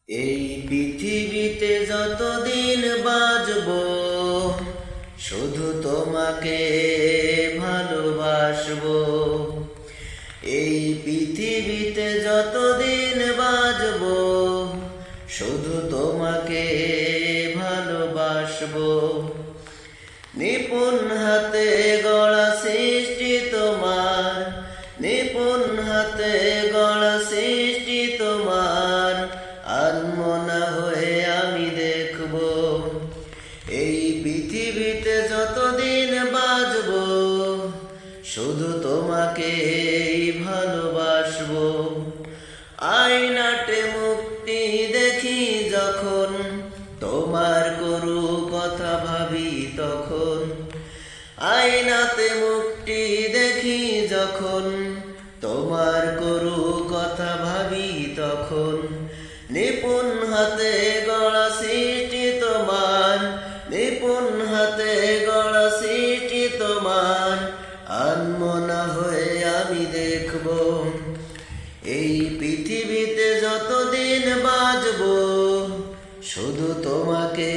এই পৃথিবীতে যতদিন বাঁচবো শুধু তোমাকে ভালোবাসবো। এই পৃথিবীতে যতদিন বাঁচবো শুধু তোমাকে ভালোবাসবো। নিপুণ হাতে গড়া সৃষ্টি তোমার, নিপুণ হাতে গড়া সৃষ্টি তোমার, আনমনা হয়ে আমি দেখব। এই পৃথিবীতে যতদিন বাঁচবো শুধু তোমাকে ভালোবাসবো। আয়নাতে মুক্তি দেখি যখন, তোমার করু কথা ভাবি তখন। আয়নাতে মুক্তি দেখি যখন, তোমার করু কথা ভাবি তখন। নিপুণ হাতে গড়া সৃষ্টি তোমার, নিপুণ হাতে গড়া সৃষ্টি তোমার, আনমনা হয়ে আমি দেখব। এই পৃথিবীতে যতদিন বাঁচবো শুধু তোমাকে